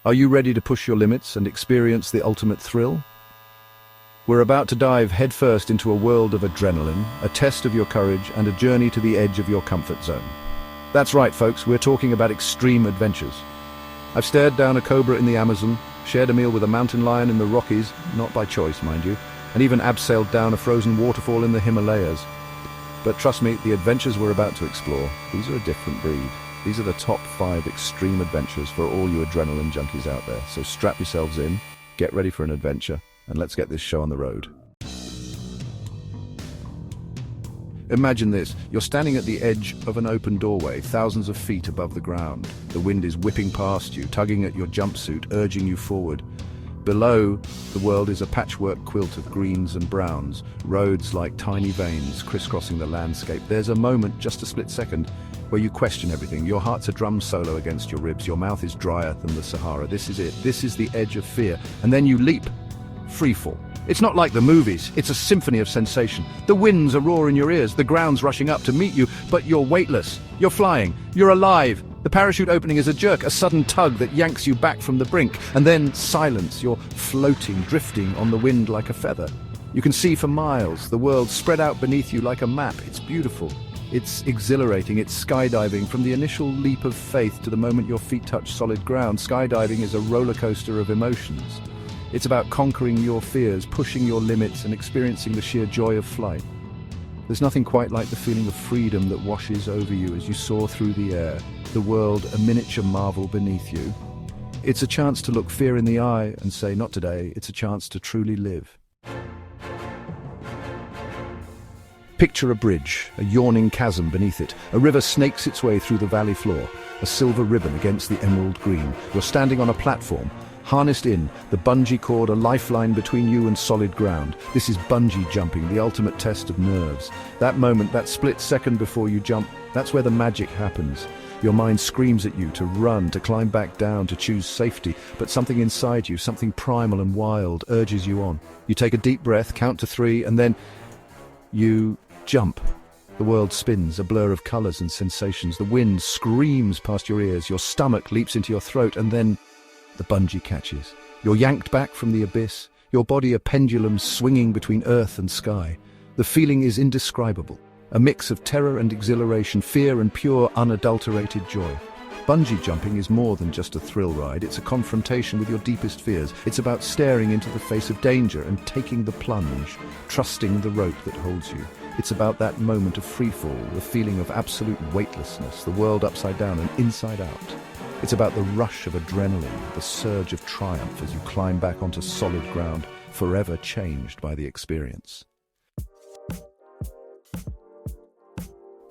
Are you ready to push your limits and experience the ultimate thrill? We're about to dive headfirst into a world of adrenaline, a test of your courage, and a journey to the edge of your comfort zone. That's right, folks, we're talking about extreme adventures. I've stared down a cobra in the Amazon, shared a meal with a mountain lion in the Rockies, not by choice, mind you, and even abseiled down a frozen waterfall in the Himalayas. But trust me, the adventures we're about to explore, these are a different breed. These are the top 5 extreme adventures for all you adrenaline junkies out there. So strap yourselves in, get ready for an adventure, and let's get this show on the road. Imagine this, you're standing at the edge of an open doorway, thousands of feet above the ground. The wind is whipping past you, tugging at your jumpsuit, urging you forward. Below, the world is a patchwork quilt of greens and browns, roads like tiny veins crisscrossing the landscape. There's a moment, just a split second, where you question everything. Your heart's a drum solo against your ribs, your mouth is drier than the Sahara. This is it, this is the edge of fear. And then you leap, free fall. It's not like the movies, it's a symphony of sensation. The winds are roar in your ears, the ground's rushing up to meet you, but you're weightless, you're flying, you're alive. The parachute opening is a jerk, a sudden tug that yanks you back from the brink, and then silence. You're floating, drifting on the wind like a feather. You can see for miles, the world spread out beneath you like a map. It's beautiful, it's exhilarating, it's skydiving. From the initial leap of faith to the moment your feet touch solid ground, skydiving is a roller coaster of emotions. It's about conquering your fears, pushing your limits, and experiencing the sheer joy of flight. There's nothing quite like the feeling of freedom that washes over you as you soar through the air, the world a miniature marvel beneath you. It's a chance to look fear in the eye and say, not today. It's a chance to truly live. Picture a bridge, a yawning chasm beneath it. A river snakes its way through the valley floor, a silver ribbon against the emerald green. You're standing on a platform, harnessed in, the bungee cord a lifeline between you and solid ground. This is bungee jumping, the ultimate test of nerves. That moment, that split second before you jump, that's where the magic happens. Your mind screams at you to run, to climb back down, to choose safety, but something inside you, something primal and wild, urges you on. You take a deep breath, count to 3, and then you jump. The world spins, a blur of colors and sensations. The wind screams past your ears, your stomach leaps into your throat, and then the bungee catches. You're yanked back from the abyss, your body a pendulum swinging between earth and sky. The feeling is indescribable, a mix of terror and exhilaration, fear and pure, unadulterated joy. Bungee jumping is more than just a thrill ride, it's a confrontation with your deepest fears. It's about staring into the face of danger and taking the plunge, trusting the rope that holds you. It's about that moment of freefall, the feeling of absolute weightlessness, the world upside down and inside out. It's about the rush of adrenaline, the surge of triumph as you climb back onto solid ground, forever changed by the experience.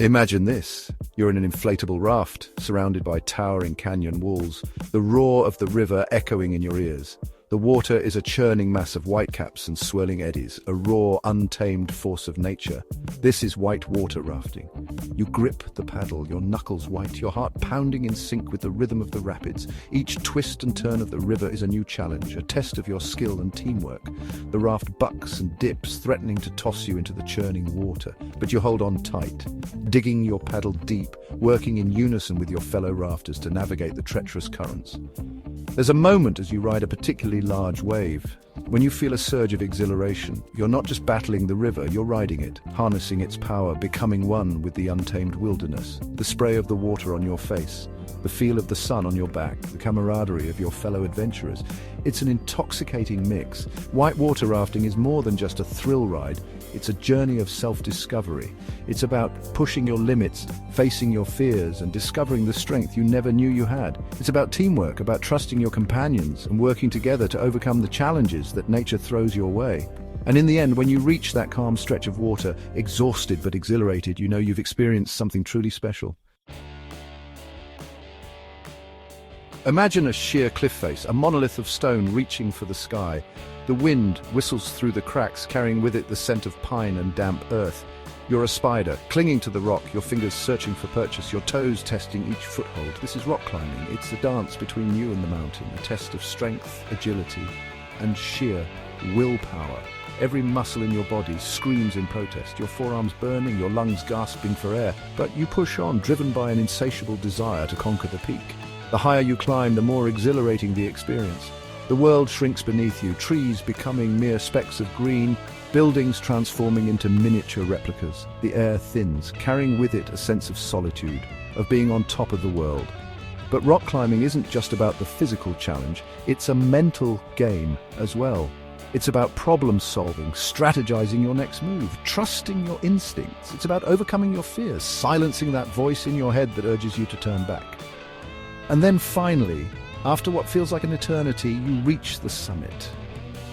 Imagine this. You're in an inflatable raft, surrounded by towering canyon walls, the roar of the river echoing in your ears. The water is a churning mass of whitecaps and swirling eddies, a raw, untamed force of nature. This is white water rafting. You grip the paddle, your knuckles white, your heart pounding in sync with the rhythm of the rapids. Each twist and turn of the river is a new challenge, a test of your skill and teamwork. The raft bucks and dips, threatening to toss you into the churning water, but you hold on tight, digging your paddle deep, working in unison with your fellow rafters to navigate the treacherous currents. There's a moment as you ride a particularly large wave, when you feel a surge of exhilaration. You're not just battling the river, you're riding it, harnessing its power, becoming one with the untamed wilderness. The spray of the water on your face, the feel of the sun on your back, the camaraderie of your fellow adventurers. It's an intoxicating mix. Whitewater rafting is more than just a thrill ride. It's a journey of self-discovery. It's about pushing your limits, facing your fears, and discovering the strength you never knew you had. It's about teamwork, about trusting your companions and working together to overcome the challenges that nature throws your way. And in the end, when you reach that calm stretch of water, exhausted but exhilarated, you know you've experienced something truly special. Imagine a sheer cliff face, a monolith of stone reaching for the sky. The wind whistles through the cracks, carrying with it the scent of pine and damp earth. You're a spider, clinging to the rock, your fingers searching for purchase, your toes testing each foothold. This is rock climbing. It's the dance between you and the mountain, a test of strength, agility, and sheer willpower. Every muscle in your body screams in protest, your forearms burning, your lungs gasping for air. But you push on, driven by an insatiable desire to conquer the peak. The higher you climb, the more exhilarating the experience. The world shrinks beneath you, trees becoming mere specks of green, buildings transforming into miniature replicas. The air thins, carrying with it a sense of solitude, of being on top of the world. But rock climbing isn't just about the physical challenge, it's a mental game as well. It's about problem solving, strategizing your next move, trusting your instincts. It's about overcoming your fears, silencing that voice in your head that urges you to turn back. And then finally, after what feels like an eternity, you reach the summit.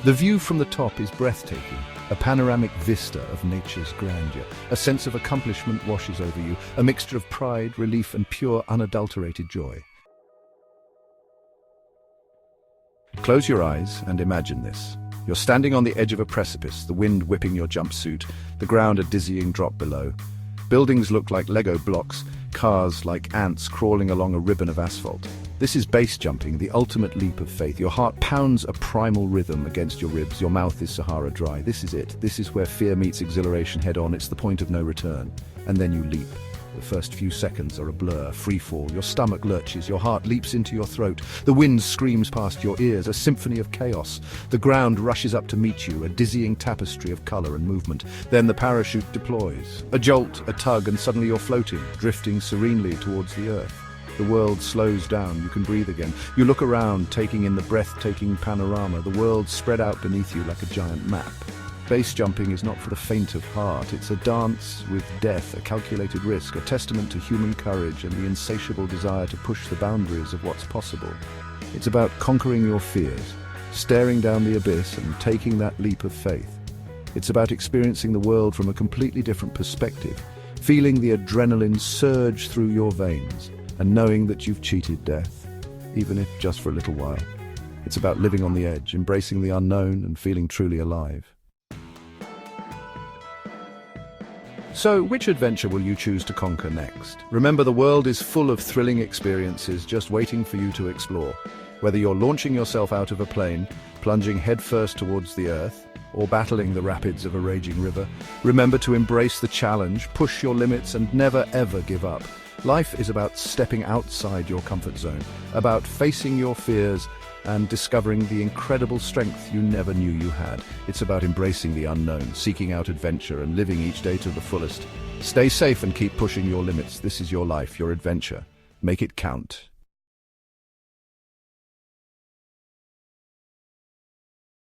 The view from the top is breathtaking, a panoramic vista of nature's grandeur. A sense of accomplishment washes over you, a mixture of pride, relief, and pure, unadulterated joy. Close your eyes and imagine this. You're standing on the edge of a precipice, the wind whipping your jumpsuit, the ground a dizzying drop below. Buildings look like Lego blocks, cars like ants crawling along a ribbon of asphalt. This is base jumping, the ultimate leap of faith. Your heart pounds a primal rhythm against your ribs, your mouth is Sahara dry. This is it. This is where fear meets exhilaration head-on. It's the point of no return. And then you leap. The first few seconds are a blur, free fall. Your stomach lurches, your heart leaps into your throat. The wind screams past your ears, a symphony of chaos. The ground rushes up to meet you, a dizzying tapestry of color and movement. Then the parachute deploys. A jolt, a tug, and suddenly you're floating, drifting serenely towards the earth. The world slows down, you can breathe again. You look around, taking in the breathtaking panorama, the world spread out beneath you like a giant map. Base jumping is not for the faint of heart. It's a dance with death, a calculated risk, a testament to human courage and the insatiable desire to push the boundaries of what's possible. It's about conquering your fears, staring down the abyss and taking that leap of faith. It's about experiencing the world from a completely different perspective, feeling the adrenaline surge through your veins, and knowing that you've cheated death, even if just for a little while. It's about living on the edge, embracing the unknown and feeling truly alive. So, which adventure will you choose to conquer next? Remember, the world is full of thrilling experiences just waiting for you to explore. Whether you're launching yourself out of a plane, plunging headfirst towards the earth, or battling the rapids of a raging river, remember to embrace the challenge, push your limits, and never ever give up. Life is about stepping outside your comfort zone, about facing your fears and discovering the incredible strength you never knew you had. It's about embracing the unknown, seeking out adventure, and living each day to the fullest. Stay safe and keep pushing your limits. This is your life, your adventure. Make it count.